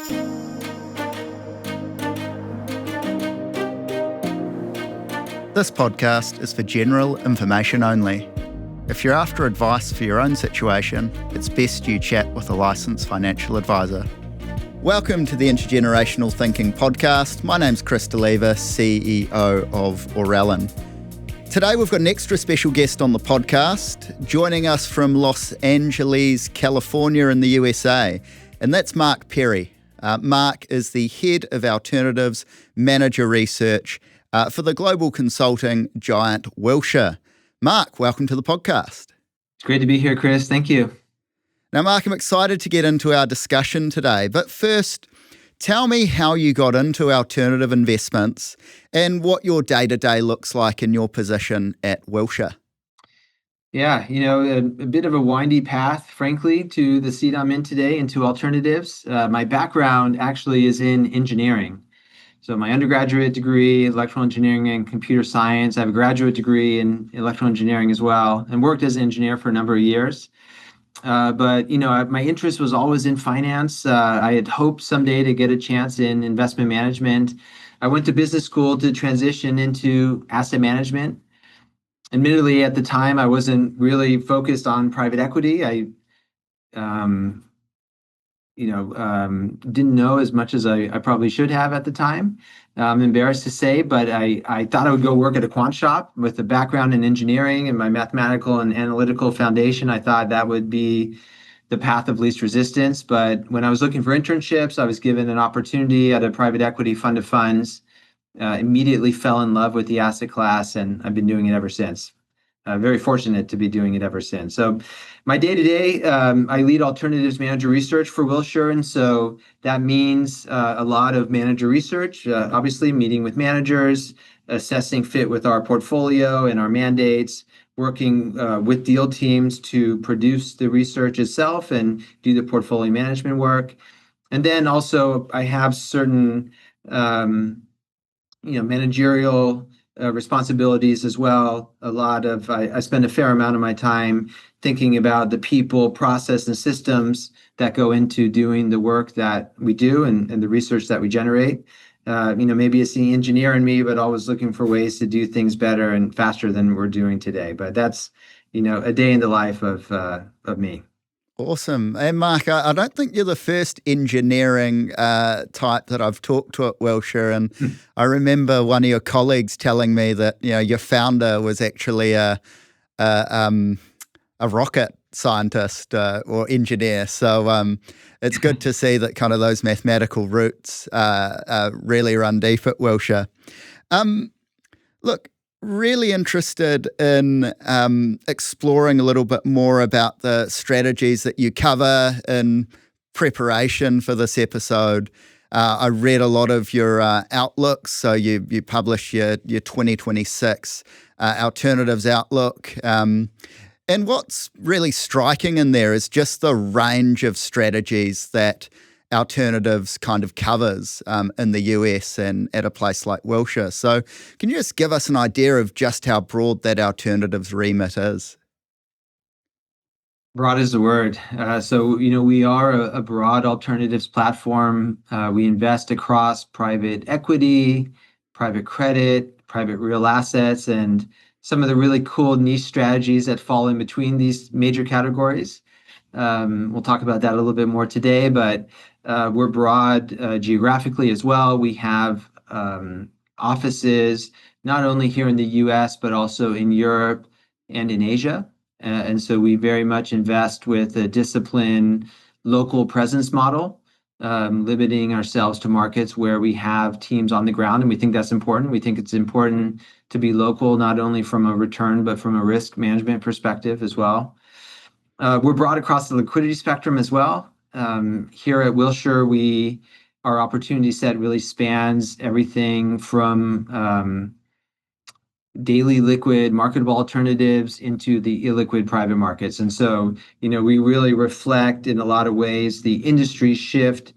This podcast is for general information only. If you're after advice for your own situation, it's best you chat with a licensed financial advisor. Welcome to the Intergenerational Thinking Podcast. My name's Chris Leva, CEO of Aurellan. Today we've got an extra special guest on the podcast, joining us from Los Angeles, California in the USA, and that's Mark Perry. Mark is the Head of Alternatives Manager Research for the global consulting giant Wilshire. Mark, welcome to the podcast. It's great to be here, Chris. Thank you. Now, Mark, I'm excited to get into our discussion today. But first, tell me how you got into alternative investments and what your day-to-day looks like in your position at Wilshire. Yeah, a bit of a windy path, frankly, to the seat I'm in today, into alternatives. My background actually is in engineering. So my undergraduate degree, electrical engineering and computer science. I have a graduate degree in electrical engineering as well, and worked as an engineer for a number of years. But my interest was always in finance. I had hoped someday to get a chance in investment management. I went to business school to transition into asset management. Admittedly, at the time, I wasn't really focused on private equity. I didn't know as much as I probably should have at the time. I'm embarrassed to say, but I thought I would go work at a quant shop with a background in engineering and my mathematical and analytical foundation. I thought that would be the path of least resistance. But when I was looking for internships, I was given an opportunity at a private equity fund of funds, immediately fell in love with the asset class, and I've been doing it ever since. Very fortunate to be doing it ever since. So my day-to-day, I lead alternatives manager research for Wilshire. And so that means a lot of manager research, obviously meeting with managers, assessing fit with our portfolio and our mandates, working with deal teams to produce the research itself and do the portfolio management work. And then also I have certain managerial responsibilities as well. I spend a fair amount of my time thinking about the people, process, and systems that go into doing the work that we do and the research that we generate. Maybe it's the engineer in me, but always looking for ways to do things better and faster than we're doing today. But that's, a day in the life of me. Awesome. And Mark, I don't think you're the first engineering type that I've talked to at Wilshire. And I remember one of your colleagues telling me that, your founder was actually a rocket scientist or engineer. So it's good to see that kind of those mathematical roots really run deep at Wilshire. Look, really interested in exploring a little bit more about the strategies that you cover in preparation for this episode. I read a lot of your outlooks, so you publish your 2026 alternatives outlook. And what's really striking in there is just the range of strategies that alternatives kind of covers in the US and at a place like Wilshire. So can you just give us an idea of just how broad that alternatives remit is? Broad is the word. We are a broad alternatives platform. We invest across private equity, private credit, private real assets, and some of the really cool niche strategies that fall in between these major categories. We'll talk about that a little bit more today, but we're broad geographically as well. We have offices not only here in the US, but also in Europe and in Asia. And so we very much invest with a disciplined local presence model, limiting ourselves to markets where we have teams on the ground. And we think that's important. We think it's important to be local, not only from a return, but from a risk management perspective as well. We're broad across the liquidity spectrum as well. Here at Wilshire, our opportunity set really spans everything from daily liquid marketable alternatives into the illiquid private markets. And so, we really reflect in a lot of ways the industry shift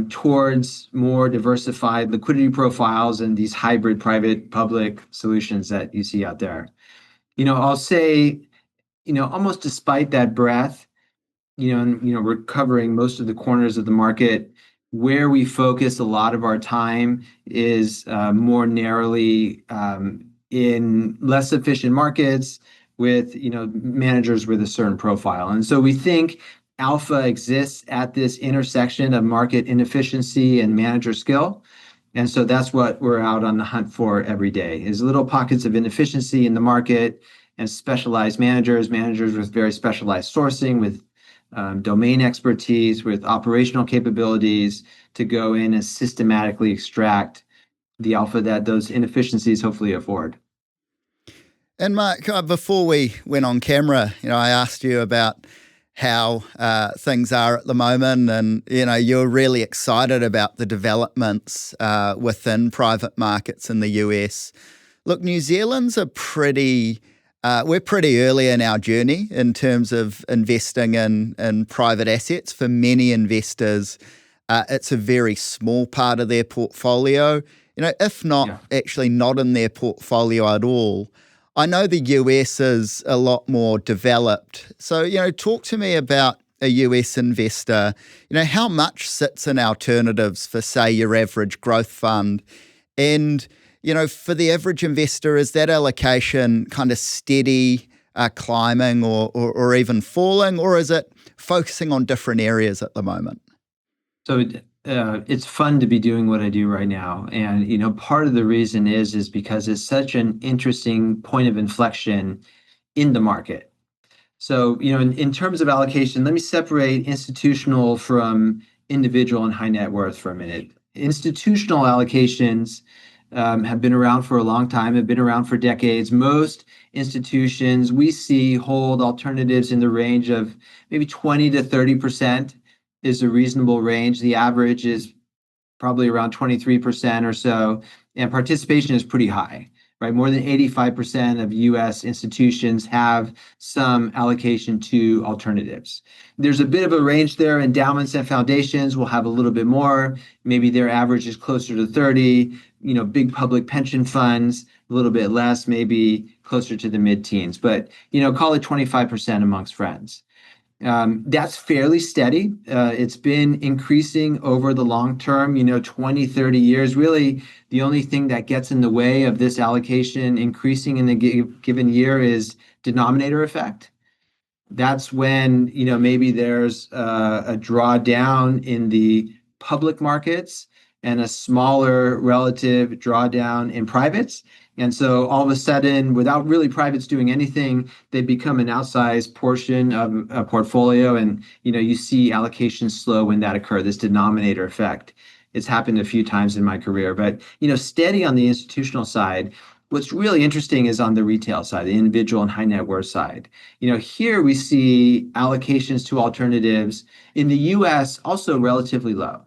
towards more diversified liquidity profiles and these hybrid private public solutions that you see out there. I'll say, almost despite that breadth, we're covering most of the corners of the market. Where we focus a lot of our time is more narrowly in less efficient markets with managers with a certain profile. And so we think alpha exists at this intersection of market inefficiency and manager skill. And so that's what we're out on the hunt for every day, is little pockets of inefficiency in the market and specialized managers with very specialized sourcing, with domain expertise, with operational capabilities to go in and systematically extract the alpha that those inefficiencies hopefully afford. And Mark, before we went on camera, I asked you about how things are at the moment, and you're really excited about the developments within private markets in the US. Look, New Zealand's we're pretty early in our journey in terms of investing in private assets. For many investors, it's a very small part of their portfolio, if not actually not in their portfolio at all. I know the US is a lot more developed. So, talk to me about a US investor. How much sits in alternatives for, say, your average growth fund? And, for the average investor, is that allocation kind of steady, climbing or even falling, or is it focusing on different areas at the moment? So it's fun to be doing what I do right now. And, part of the reason is because it's such an interesting point of inflection in the market. So, in terms of allocation, let me separate institutional from individual and high net worth for a minute. Institutional allocations have been around for a long time, have been around for decades. Most institutions we see hold alternatives in the range of maybe 20 to 30% is a reasonable range. The average is probably around 23% or so, and participation is pretty high, right? More than 85% of US institutions have some allocation to alternatives. There's a bit of a range there. Endowments and foundations will have a little bit more. Maybe their average is closer to 30. Big public pension funds, a little bit less, maybe closer to the mid-teens, but call it 25% amongst friends. That's fairly steady. It's been increasing over the long term, 20, 30 years. Really, the only thing that gets in the way of this allocation increasing in the given year is denominator effect. That's when, maybe there's a drawdown in the public markets and a smaller relative drawdown in privates. And so all of a sudden, without really privates doing anything, they become an outsized portion of a portfolio. And, you see allocations slow when that occurs, this denominator effect. It's happened a few times in my career, but, steady on the institutional side. What's really interesting is on the retail side, the individual and high net worth side. Here we see allocations to alternatives in the US also relatively low.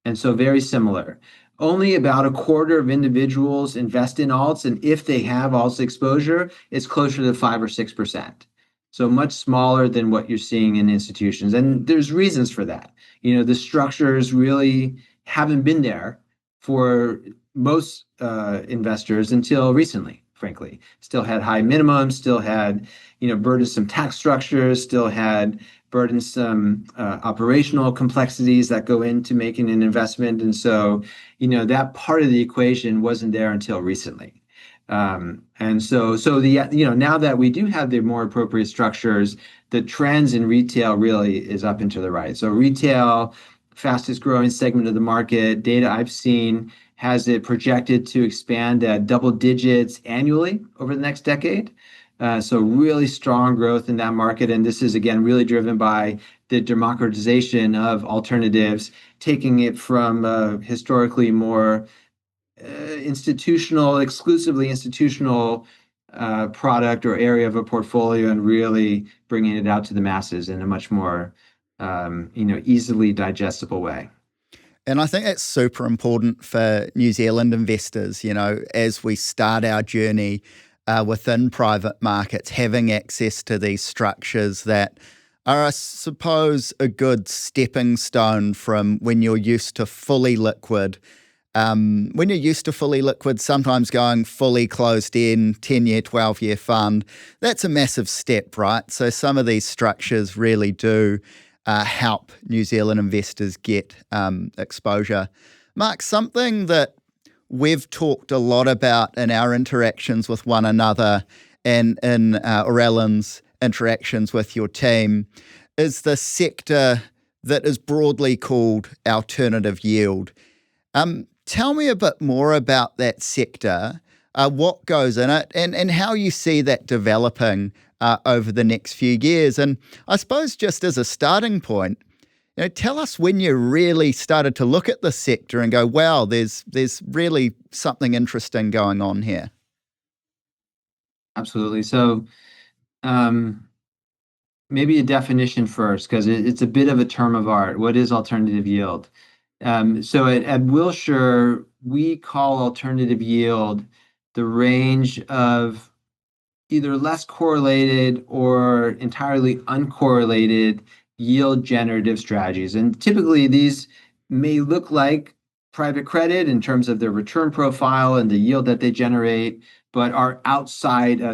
And so very similar. Only about a quarter of individuals invest in alts, and if they have alts exposure, it's closer to 5 or 6%. So much smaller than what you're seeing in institutions. And there's reasons for that. The structures really haven't been there for most investors until recently, frankly. Still had high minimums, still had, burdensome tax structures, still had burdensome operational complexities that go into making an investment. And so, that part of the equation wasn't there until recently. And so now that we do have the more appropriate structures, the trends in retail really is up and to the right. So retail, fastest growing segment of the market, data I've seen has it projected to expand at double digits annually over the next decade. So really strong growth in that market. And this is, again, really driven by the democratization of alternatives, taking it from historically more exclusively institutional product or area of a portfolio, and really bringing it out to the masses in a much more easily digestible way. And I think that's super important for New Zealand investors, as we start our journey within private markets, having access to these structures that are, I suppose, a good stepping stone from when you're used to fully liquid. When you're used to fully liquid, sometimes going fully closed in, 10-year, 12-year fund, that's a massive step, right? So some of these structures really do help New Zealand investors get exposure. Mark, something that we've talked a lot about in our interactions with one another and in Aurellan's interactions with your team is the sector that is broadly called alternative yield. Tell me a bit more about that sector, what goes in it, and how you see that developing over the next few years. And I suppose just as a starting point, tell us when you really started to look at the sector and go, wow, there's really something interesting going on here. Absolutely. So maybe a definition first, because it's a bit of a term of art. What is alternative yield? So at Wilshire, we call alternative yield the range of either less correlated or entirely uncorrelated yield generative strategies. And typically these may look like private credit in terms of their return profile and the yield that they generate, but are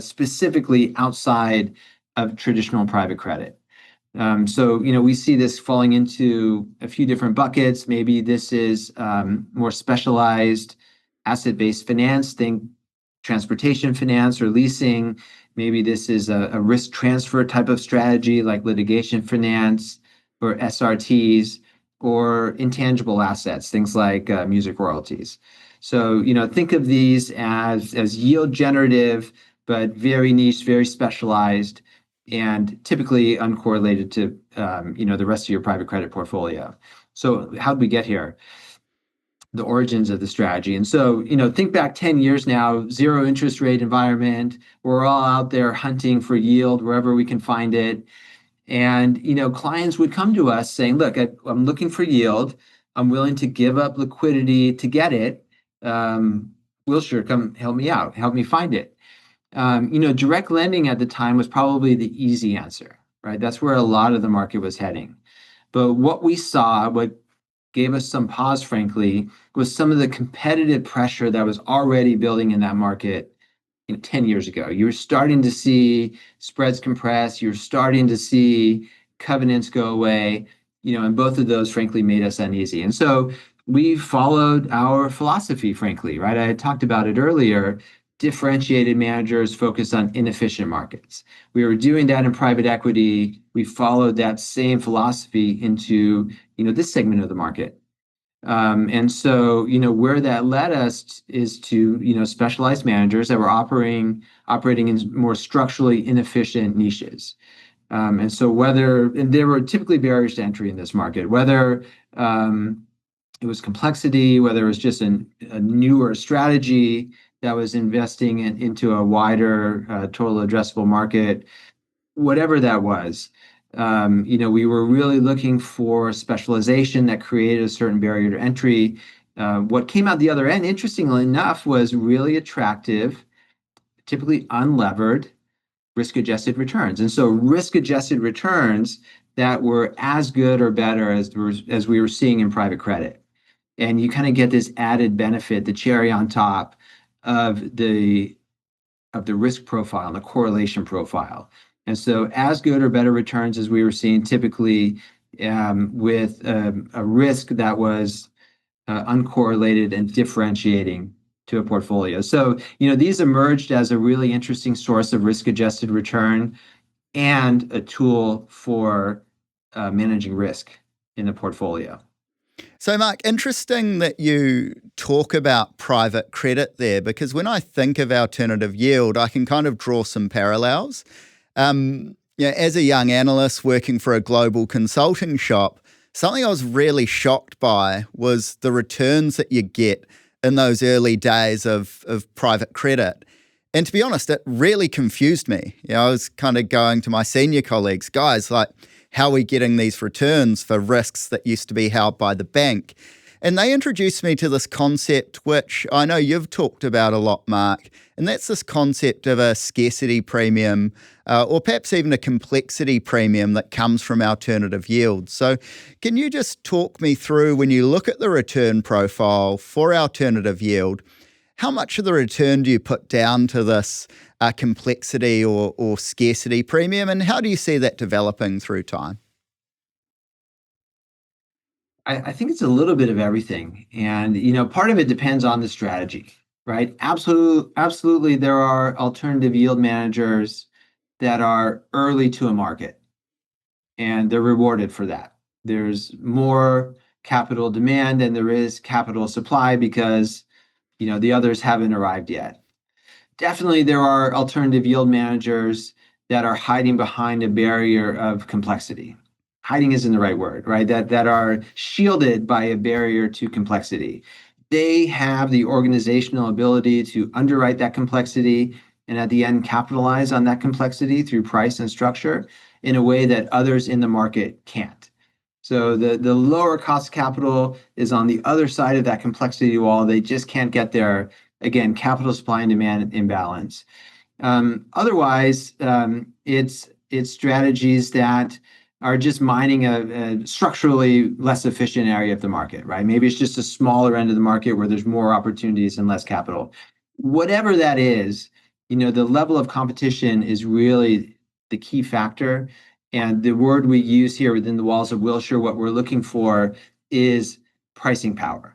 specifically outside of traditional private credit. So, we see this falling into a few different buckets. Maybe this is more specialized asset-based finance, think transportation finance or leasing. Maybe this is a risk transfer type of strategy like litigation finance or SRTs, or intangible assets, things like music royalties. So, think of these as yield generative, but very niche, very specialized, and typically uncorrelated to the rest of your private credit portfolio. So how did we get here? The origins of the strategy. And so, think back 10 years now, zero interest rate environment. We're all out there hunting for yield wherever we can find it. And, clients would come to us saying, look, I'm looking for yield. I'm willing to give up liquidity to get it. Wilshire, come help me out. Help me find it. Direct lending at the time was probably the easy answer, right? That's where a lot of the market was heading. But what we saw, what gave us some pause, frankly, was some of the competitive pressure that was already building in that market 10 years ago. You were starting to see spreads compress. You're starting to see covenants go away, and both of those, frankly, made us uneasy. And so we followed our philosophy, frankly, right? I had talked about it earlier. Differentiated managers focus on inefficient markets. We were doing that in private equity. We followed that same philosophy into this segment of the market. And so, where that led us is to, specialized managers that were operating in more structurally inefficient niches. And so there were typically barriers to entry in this market, whether it was complexity, whether it was just a newer strategy that was investing into a wider total addressable market, whatever that was. We were really looking for specialization that created a certain barrier to entry. What came out the other end, interestingly enough, was really attractive, typically unlevered, risk-adjusted returns. And so risk-adjusted returns that were as good or better as we were seeing in private credit. And you kind of get this added benefit, the cherry on top of the risk profile, the correlation profile. And so as good or better returns as we were seeing, typically with a risk that was uncorrelated and differentiating to a portfolio. So, these emerged as a really interesting source of risk-adjusted return and a tool for managing risk in a portfolio. So, Mark, interesting that you talk about private credit there, because when I think of alternative yield, I can kind of draw some parallels. As a young analyst working for a global consulting shop, something I was really shocked by was the returns that you get in those early days of private credit. And to be honest, it really confused me. I was kind of going to my senior colleagues, guys, like, how are we getting these returns for risks that used to be held by the bank? And they introduced me to this concept, which I know you've talked about a lot, Mark, and that's this concept of a scarcity premium, or perhaps even a complexity premium that comes from alternative yield. So can you just talk me through, when you look at the return profile for alternative yield, how much of the return do you put down to this complexity or scarcity premium, and how do you see that developing through time? I think it's a little bit of everything. And, part of it depends on the strategy, right? Absolutely, there are alternative yield managers that are early to a market and they're rewarded for that. There's more capital demand than there is capital supply because, the others haven't arrived yet. Definitely, there are alternative yield managers that are hiding behind a barrier of complexity. Hiding isn't the right word, right? That are shielded by a barrier to complexity. They have the organizational ability to underwrite that complexity and at the end capitalize on that complexity through price and structure in a way that others in the market can't. So the lower cost capital is on the other side of that complexity wall. They just can't get there. Again, capital supply and demand imbalance. Otherwise, it's strategies that are just mining a structurally less efficient area of the market, right? Maybe it's just a smaller end of the market where there's more opportunities and less capital. Whatever that is, the level of competition is really the key factor. And the word we use here within the walls of Wilshire, what we're looking for is pricing power.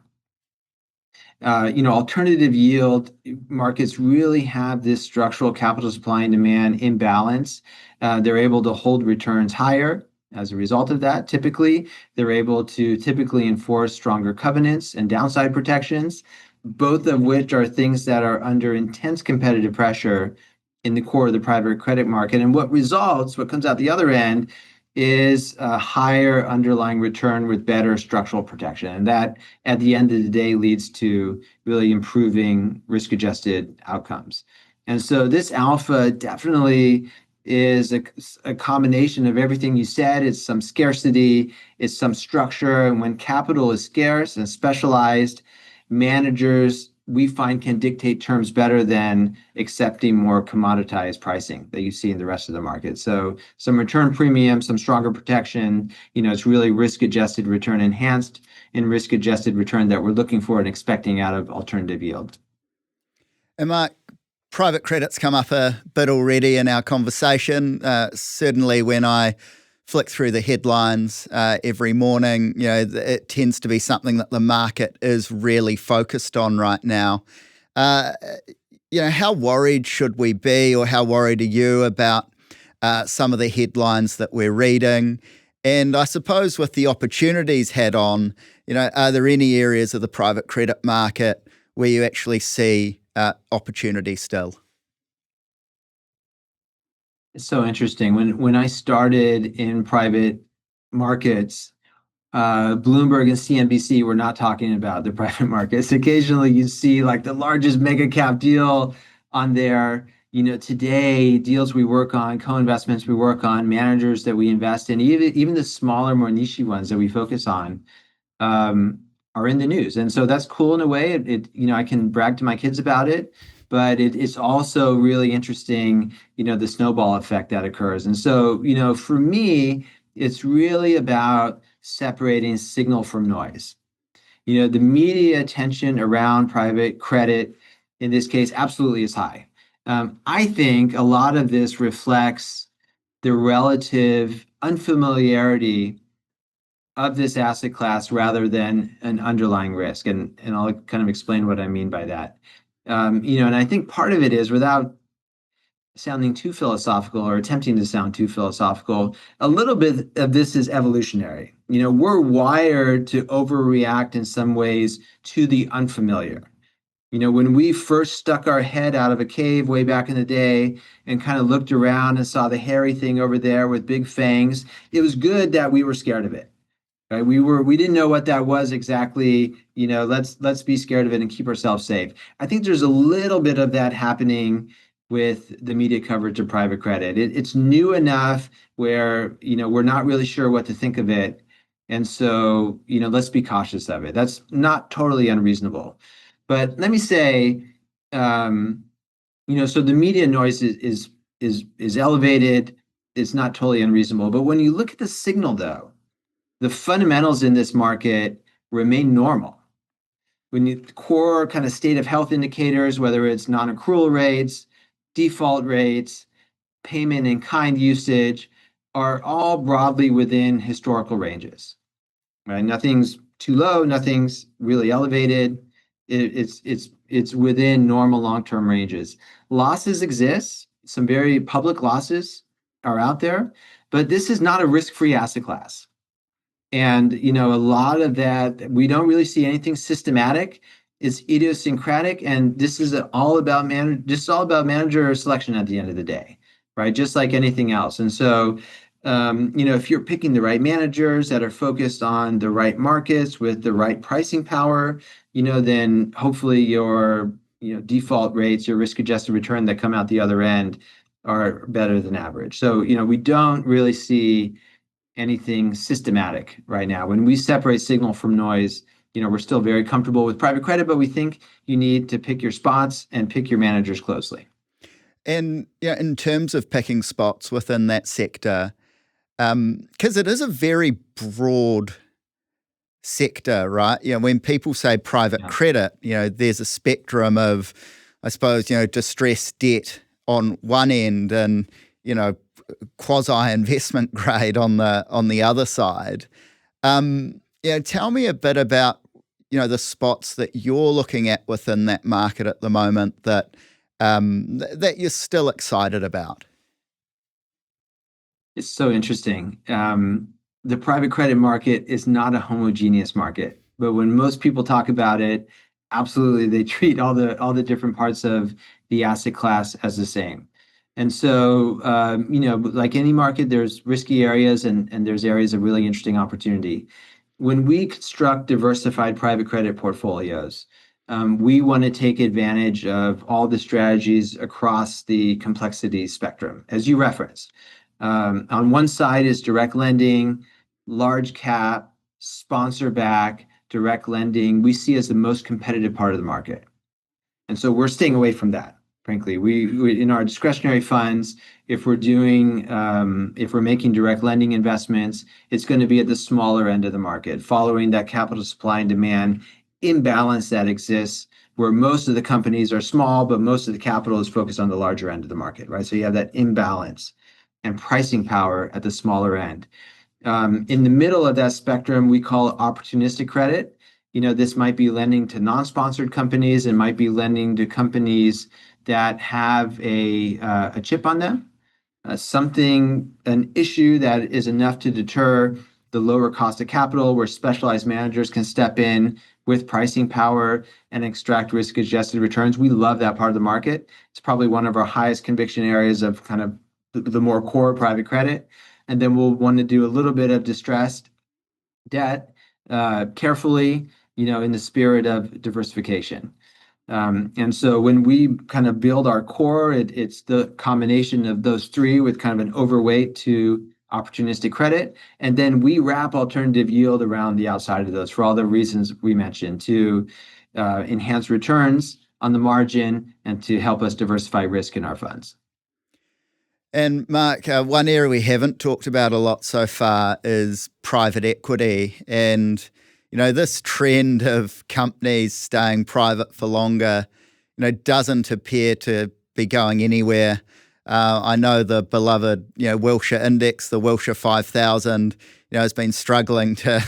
Alternative yield markets really have this structural capital supply and demand imbalance. They're able to hold returns higher as a result of that. Typically, they're able to enforce stronger covenants and downside protections, both of which are things that are under intense competitive pressure in the core of the private credit market. And what comes out the other end is a higher underlying return with better structural protection. And that, at the end of the day, leads to really improving risk-adjusted outcomes. And so this alpha definitely is a combination of everything you said. It's some scarcity, it's some structure. And when capital is scarce and specialized, managers we find can dictate terms better than accepting more commoditized pricing that you see in the rest of the market. So some return premium, some stronger protection, it's really risk-adjusted return enhanced and risk-adjusted return that we're looking for and expecting out of alternative yield. And Mark, private credit's come up a bit already in our conversation. Certainly when I flick through the headlines every morning, it tends to be something that the market is really focused on right now. How worried should we be, or how worried are you about some of the headlines that we're reading? And I suppose with the opportunities hat on, are there any areas of the private credit market where you actually see opportunity still? It's so interesting. When I started in private markets, Bloomberg and CNBC were not talking about the private markets. Occasionally, you see like the largest mega cap deal on there. Today, deals we work on, co-investments we work on, managers that we invest in, even the smaller, more niche ones that we focus on, are in the news. And so that's cool in a way. I can brag to my kids about it. But it's also really interesting, the snowball effect that occurs. And so, for me, it's really about separating signal from noise. The media attention around private credit, in this case, absolutely is high. I think a lot of this reflects the relative unfamiliarity of this asset class rather than an underlying risk. And I'll kind of explain what I mean by that. And I think part of it is, without sounding too philosophical or attempting to sound too philosophical, a little bit of this is evolutionary. We're wired to overreact in some ways to the unfamiliar. When we first stuck our head out of a cave way back in the day and kind of looked around and saw the hairy thing over there with big fangs, it was good that we were scared of it. Right? We didn't know what that was exactly. Let's be scared of it and keep ourselves safe. I think there's a little bit of that happening with the media coverage of private credit. It's new enough where we're not really sure what to think of it, and so let's be cautious of it. That's not totally unreasonable, but let me say, so the media noise is elevated. It's not totally unreasonable, but when you look at the signal, though, the fundamentals in this market remain normal. When you core kind of state of health indicators, whether it's non-accrual rates, default rates, payment in kind usage, are all broadly within historical ranges. right? Nothing's too low, nothing's really elevated. It's within normal long-term ranges. Losses exist. Some very public losses are out there, but this is not a risk-free asset class. And a lot of that, we don't really see anything systematic. It's idiosyncratic, and this is all about manager selection at the end of the day, right? Just like anything else. And so, if you're picking the right managers that are focused on the right markets with the right pricing power, then hopefully your default rates, your risk-adjusted return that come out the other end are better than average. So, we don't really see anything systematic right now. When we separate signal from noise, we're still very comfortable with private credit, but we think you need to pick your spots and pick your managers closely. And in terms of picking spots within that sector, because it is a very broad sector, right? When people say private credit, there's a spectrum of, I suppose, distressed debt on one end and, quasi investment grade on the other side. Tell me a bit about the spots that you're looking at within that market at the moment that you're still excited about. It's so interesting. The private credit market is not a homogeneous market, but when most people talk about it, absolutely they treat all the different parts of the asset class as the same. And so, like any market, there's risky areas and there's areas of really interesting opportunity. When we construct diversified private credit portfolios, we want to take advantage of all the strategies across the complexity spectrum, as you referenced. On one side is direct lending, large cap, sponsor back, direct lending, we see as the most competitive part of the market. And so we're staying away from that. Frankly, we in our discretionary funds, if we're making direct lending investments, it's going to be at the smaller end of the market, following that capital supply and demand imbalance that exists, where most of the companies are small, but most of the capital is focused on the larger end of the market, right? So you have that imbalance and pricing power at the smaller end. In the middle of that spectrum, we call it opportunistic credit. This might be lending to non-sponsored companies and might be lending to companies that have a chip on them, an issue that is enough to deter the lower cost of capital, where specialized managers can step in with pricing power and extract risk-adjusted returns. We love that part of the market. It's probably one of our highest conviction areas of kind of the more core private credit. And then we'll want to do a little bit of distressed debt carefully, in the spirit of diversification. And so when we kind of build our core, it's the combination of those three with kind of an overweight to opportunistic credit. And then we wrap alternative yield around the outside of those for all the reasons we mentioned, to enhance returns on the margin and to help us diversify risk in our funds. And Mark, one area we haven't talked about a lot so far is private equity. And this trend of companies staying private for longer, doesn't appear to be going anywhere. I know the beloved, Wilshire index, the Wilshire 5000, has been struggling to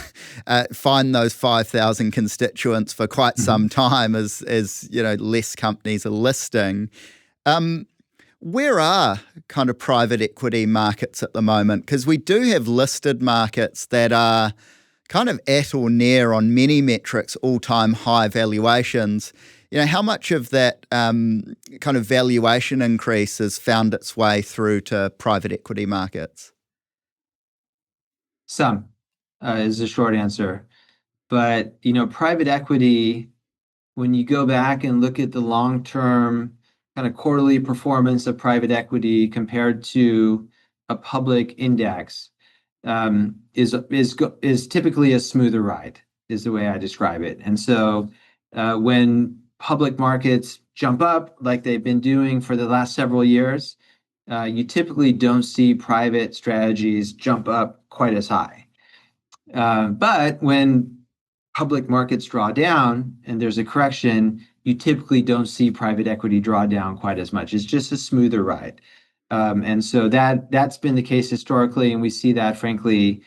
find those 5,000 constituents for quite some time as less companies are listing. Where are kind of private equity markets at the moment? Because we do have listed markets that are kind of at or near on many metrics, all-time high valuations. How much of that kind of valuation increase has found its way through to private equity markets? Some is the short answer. But, private equity, when you go back and look at the long-term kind of quarterly performance of private equity compared to a public index, is typically a smoother ride, is the way I describe it. And so when public markets jump up like they've been doing for the last several years, you typically don't see private strategies jump up quite as high. But when public markets draw down and there's a correction, you typically don't see private equity draw down quite as much. It's just a smoother ride. And so that's been the case historically, and we see that, frankly,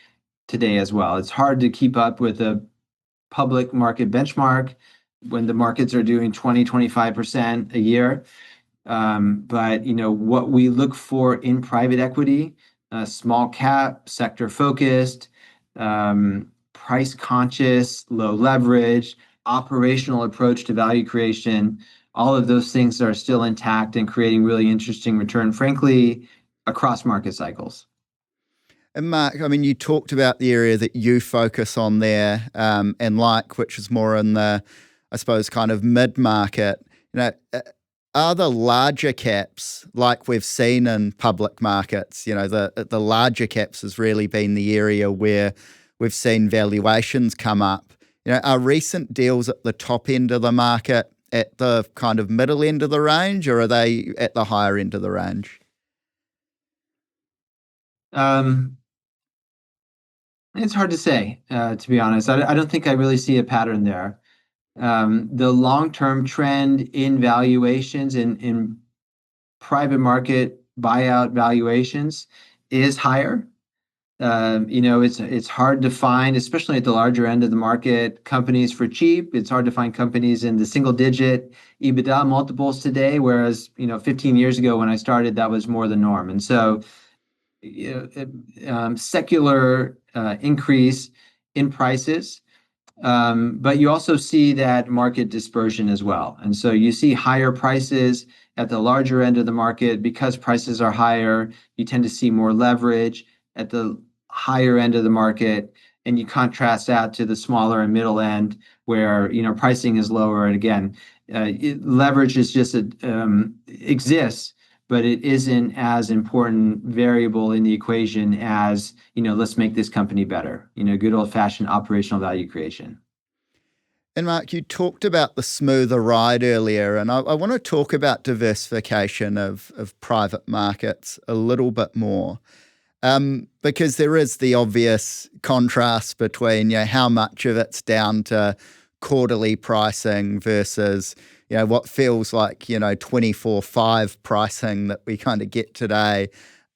today as well. It's hard to keep up with a public market benchmark when the markets are doing 20, 25% a year. But what we look for in private equity, small cap, sector focused, price conscious, low leverage, operational approach to value creation, all of those things are still intact and creating really interesting return, frankly, across market cycles. And Mark, I mean, you talked about the area that you focus on there, and which is more in the, I suppose, kind of mid-market. Are the larger caps, like we've seen in public markets, the larger caps has really been the area where we've seen valuations come up. Are recent deals at the top end of the market at the kind of middle end of the range, or are they at the higher end of the range? It's hard to say, to be honest. I don't think I really see a pattern there. The long-term trend in valuations in private market buyout valuations is higher. It's hard to find, especially at the larger end of the market, companies for cheap. It's hard to find companies in the single-digit EBITDA multiples today, whereas 15 years ago when I started, that was more the norm. And so, secular increase in prices. But you also see that market dispersion as well. And so you see higher prices at the larger end of the market. Because prices are higher, you tend to see more leverage at the higher end of the market. And you contrast that to the smaller and middle end where pricing is lower. And again, leverage is just exists, but it isn't as important variable in the equation as, let's make this company better, good old-fashioned operational value creation. And Mark, you talked about the smoother ride earlier, and I want to talk about diversification of private markets a little bit more, because there is the obvious contrast between how much of it's down to quarterly pricing versus what feels like 24/5 pricing that we kind of get today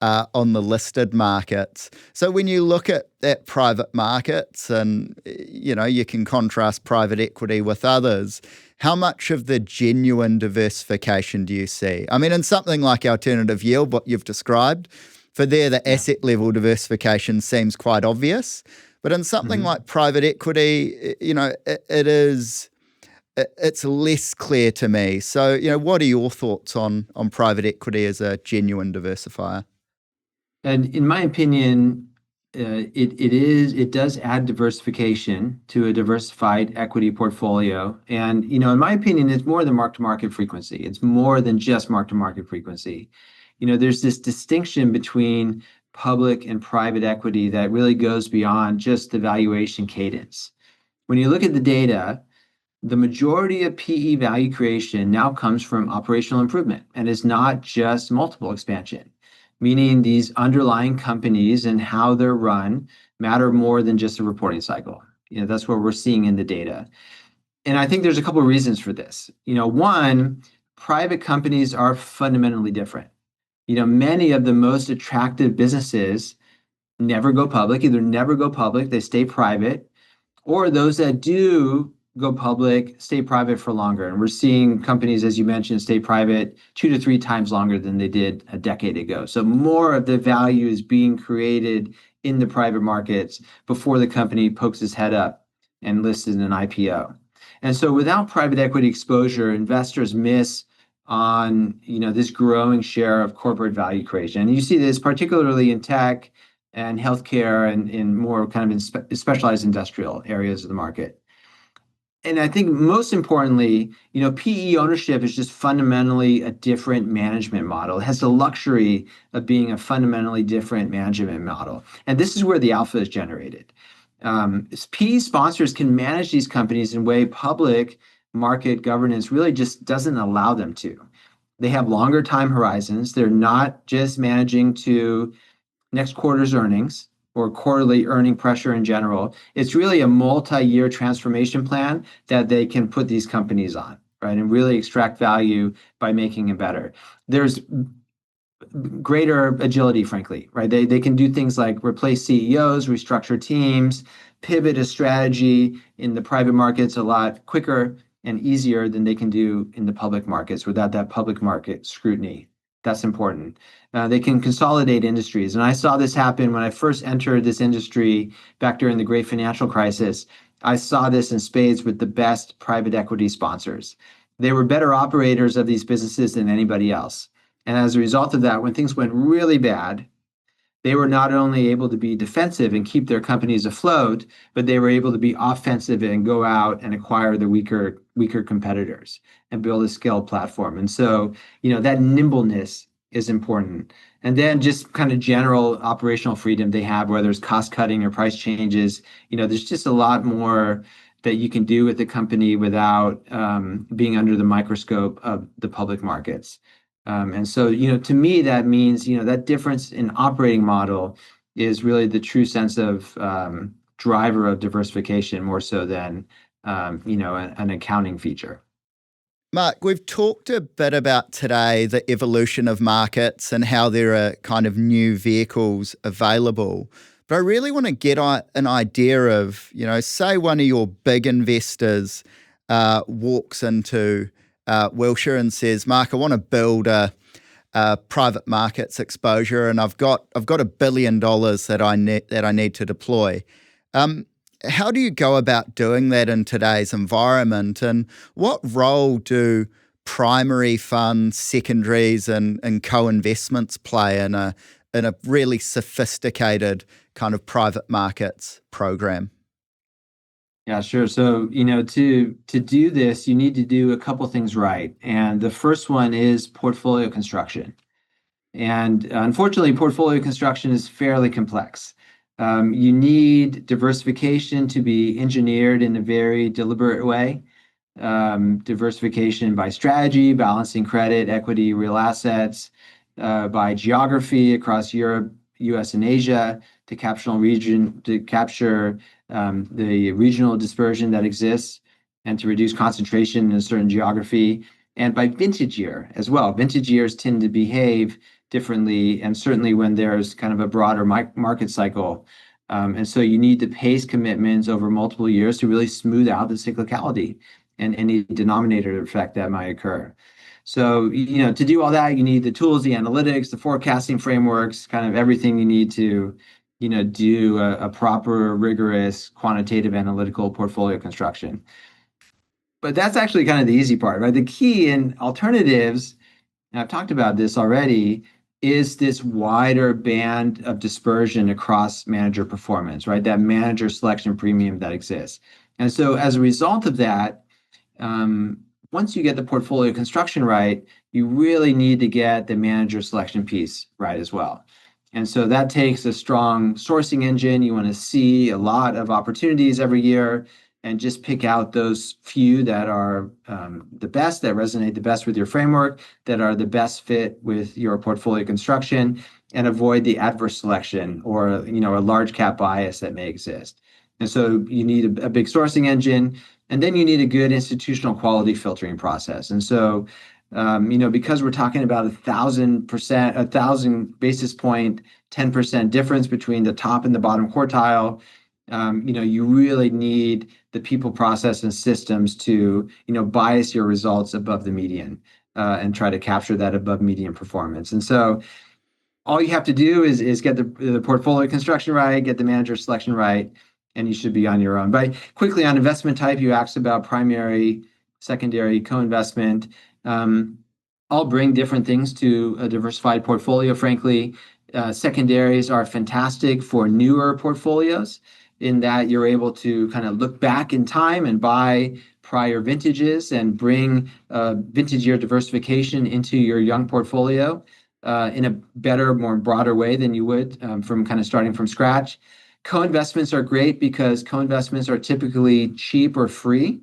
on the listed markets. So when you look at private markets and you can contrast private equity with others, how much of the genuine diversification do you see? I mean, in something like alternative yield, what you've described, for there the asset level diversification seems quite obvious, but in something like private equity, it's less clear to me. So, what are your thoughts on private equity as a genuine diversifier? And in my opinion, it does add diversification to a diversified equity portfolio. And, in my opinion, it's more than mark-to-market frequency. It's more than just mark-to-market frequency. There's this distinction between public and private equity that really goes beyond just the valuation cadence. When you look at the data, the majority of PE value creation now comes from operational improvement, and it's not just multiple expansion, meaning these underlying companies and how they're run matter more than just a reporting cycle. That's what we're seeing in the data. And I think there's a couple of reasons for this. One, private companies are fundamentally different. Many of the most attractive businesses never go public, either never go public, they stay private, or those that do go public, stay private for longer. And we're seeing companies, as you mentioned, stay private 2 to 3 times longer than they did a decade ago. So more of the value is being created in the private markets before the company pokes its head up and lists in an IPO. And so without private equity exposure, investors miss on this growing share of corporate value creation. And you see this particularly in tech and healthcare and in more kind of in specialized industrial areas of the market. And I think most importantly, PE ownership is just fundamentally a different management model. It has the luxury of being a fundamentally different management model. And this is where the alpha is generated. PE sponsors can manage these companies in a way public market governance really just doesn't allow them to. They have longer time horizons. They're not just managing to next quarter's earnings or quarterly earning pressure in general. It's really a multi-year transformation plan that they can put these companies on, right? And really extract value by making it better. There's greater agility, frankly, right? They can do things like replace CEOs, restructure teams, pivot a strategy in the private markets a lot quicker and easier than they can do in the public markets without that public market scrutiny. That's important. They can consolidate industries. And I saw this happen when I first entered this industry back during the great financial crisis. I saw this in spades with the best private equity sponsors. They were better operators of these businesses than anybody else. And as a result of that, when things went really bad, they were not only able to be defensive and keep their companies afloat, but they were able to be offensive and go out and acquire the weaker competitors and build a scaled platform. And so, that nimbleness is important. And then just kind of general operational freedom they have, whether it's cost cutting or price changes. There's just a lot more that you can do with the company without being under the microscope of the public markets. And so, to me, that means, that difference in operating model is really the true sense of driver of diversification more so than, an accounting feature. Mark, we've talked a bit about today the evolution of markets and how there are kind of new vehicles available. But I really want to get an idea of, say one of your big investors walks into Wilshire and says, Mark, I want to build a private markets exposure, and I've got $1 billion that I need to deploy. How do you go about doing that in today's environment, and what role do primary funds, secondaries, and co-investments play in a really sophisticated kind of private markets program? Yeah, sure. So, to do this, you need to do a couple things right. And the first one is portfolio construction. And unfortunately, portfolio construction is fairly complex. You need diversification to be engineered in a very deliberate way. Diversification by strategy, balancing credit, equity, real assets, by geography across Europe, US, and Asia to capture the regional dispersion that exists and to reduce concentration in a certain geography, and by vintage year as well. Vintage years tend to behave differently, and certainly when there's kind of a broader market cycle. And so you need to pace commitments over multiple years to really smooth out the cyclicality and any denominator effect that might occur. So, to do all that, you need the tools, the analytics, the forecasting frameworks, kind of everything you need to, do a proper, rigorous, quantitative analytical portfolio construction. But that's actually kind of the easy part, right? The key in alternatives, and I've talked about this already, is this wider band of dispersion across manager performance, right? That manager selection premium that exists. And so as a result of that, once you get the portfolio construction right, you really need to get the manager selection piece right as well. And so that takes a strong sourcing engine. You want to see a lot of opportunities every year and just pick out those few that are the best, that resonate the best with your framework, that are the best fit with your portfolio construction, and avoid the adverse selection or a large cap bias that may exist. And so you need a big sourcing engine, and then you need a good institutional quality filtering process. And so because we're talking about 1,000 basis point, 10% difference between the top and the bottom quartile, you really need the people, process, and systems to, bias your results above the median and try to capture that above median performance. And so all you have to do is get the portfolio construction right, get the manager selection right, and you should be on your own. But quickly on investment type, you asked about primary, secondary, co-investment. All bring different things to a diversified portfolio, frankly. Secondaries are fantastic for newer portfolios in that you're able to kind of look back in time and buy prior vintages and bring vintage year diversification into your young portfolio in a better, more broader way than you would from kind of starting from scratch. Co-investments are great because co-investments are typically cheap or free.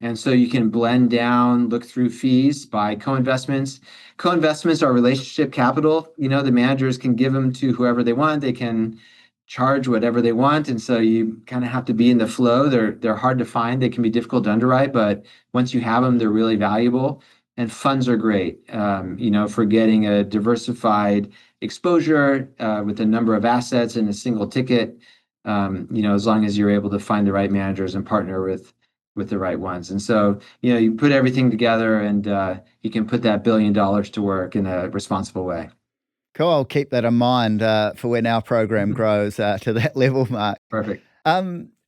And so you can blend down, look through fees by co-investments. Co-investments are relationship capital. The managers can give them to whoever they want. They can charge whatever they want. And so you kind of have to be in the flow. They're hard to find. They can be difficult to underwrite, but once you have them, they're really valuable. And funds are great, for getting a diversified exposure with a number of assets in a single ticket, as long as you're able to find the right managers and partner with the right ones. And so, you put everything together and you can put that $1 billion to work in a responsible way. Cool. I'll keep that in mind for when our program grows to that level, Mark. Perfect.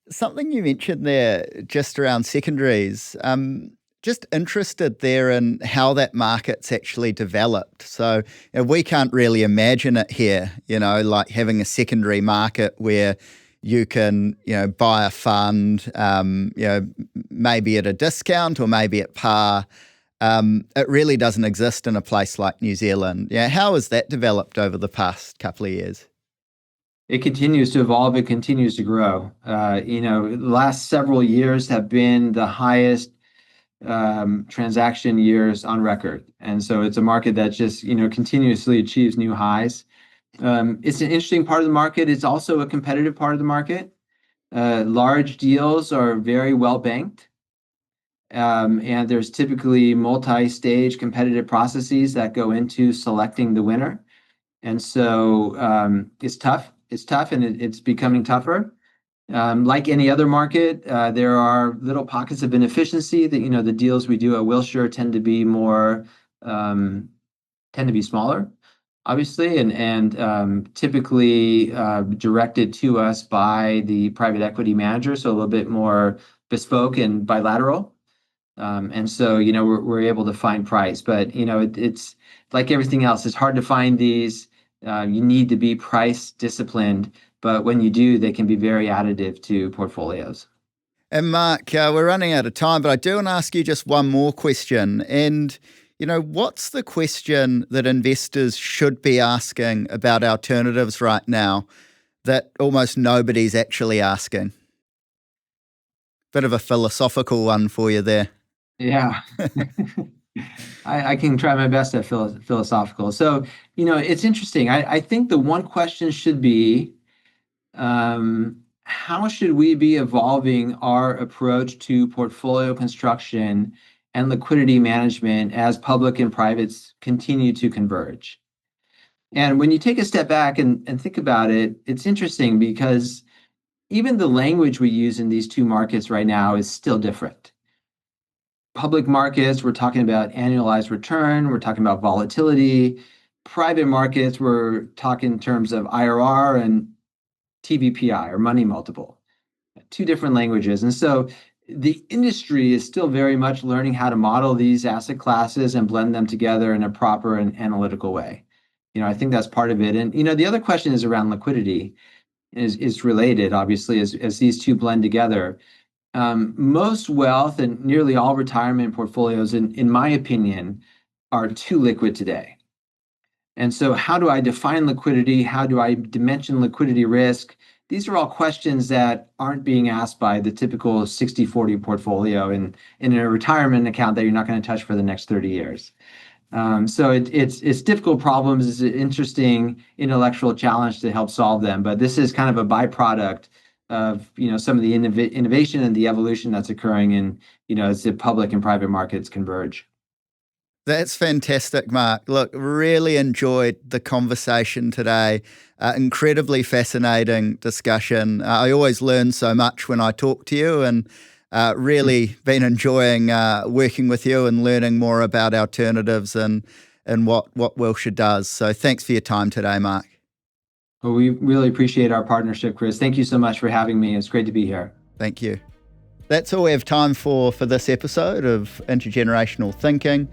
Something you mentioned there just around secondaries, just interested there in how that market's actually developed. So we can't really imagine it here, like having a secondary market where you can, buy a fund, maybe at a discount or maybe at par. It really doesn't exist in a place like New Zealand. How has that developed over the past couple of years? It continues to evolve. It continues to grow. The last several years have been the highest transaction years on record. And so it's a market that just, continuously achieves new highs. It's an interesting part of the market. It's also a competitive part of the market. Large deals are very well banked. And there's typically multi-stage competitive processes that go into selecting the winner. And so it's tough. It's tough, and it's becoming tougher. Like any other market, there are little pockets of inefficiency that, the deals we do at Wilshire tend to be smaller, obviously, and typically directed to us by the private equity manager, so a little bit more bespoke and bilateral. And so, we're able to find price, but, it's like everything else. It's hard to find these. You need to be price disciplined, but when you do, they can be very additive to portfolios. And Mark, we're running out of time, but I do want to ask you just one more question. And, what's the question that investors should be asking about alternatives right now that almost nobody's actually asking? Bit of a philosophical one for you there. Yeah. I can try my best at philosophical. So, it's interesting. I think the one question should be, how should we be evolving our approach to portfolio construction and liquidity management as public and privates continue to converge? And when you take a step back and think about it, it's interesting because even the language we use in these two markets right now is still different. Public markets, we're talking about annualized return, we're talking about volatility. Private markets, we're talking in terms of IRR and TVPI, or money multiple. Two different languages. And so the industry is still very much learning how to model these asset classes and blend them together in a proper and analytical way. I think that's part of it. And, the other question is around liquidity, is related, obviously, as these two blend together. Most wealth and nearly all retirement portfolios, in my opinion, are too liquid today. And so how do I define liquidity? How do I dimension liquidity risk? These are all questions that aren't being asked by the typical 60-40 portfolio in a retirement account that you're not going to touch for the next 30 years. So it's difficult problems. It's an interesting intellectual challenge to help solve them. But this is kind of a byproduct of some of the innovation and the evolution that's occurring in as the public and private markets converge. That's fantastic, Mark. Look, really enjoyed the conversation today. Incredibly fascinating discussion. I always learn so much when I talk to you, and really been enjoying working with you and learning more about alternatives and what Wilshire does. So thanks for your time today, Mark. Well, we really appreciate our partnership, Chris. Thank you so much for having me. It's great to be here. Thank you. That's all we have time for this episode of Intergenerational Thinking.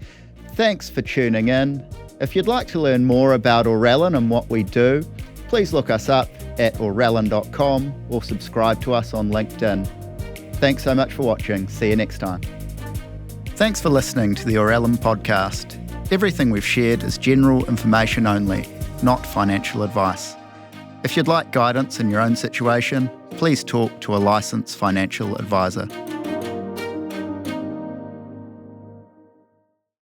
Thanks for tuning in. If you'd like to learn more about Aurellan and what we do, please look us up at aurellan.com or subscribe to us on LinkedIn. Thanks so much for watching. See you next time. Thanks for listening to the Aurellan podcast. Everything we've shared is general information only, not financial advice. If you'd like guidance in your own situation, please talk to a licensed financial advisor.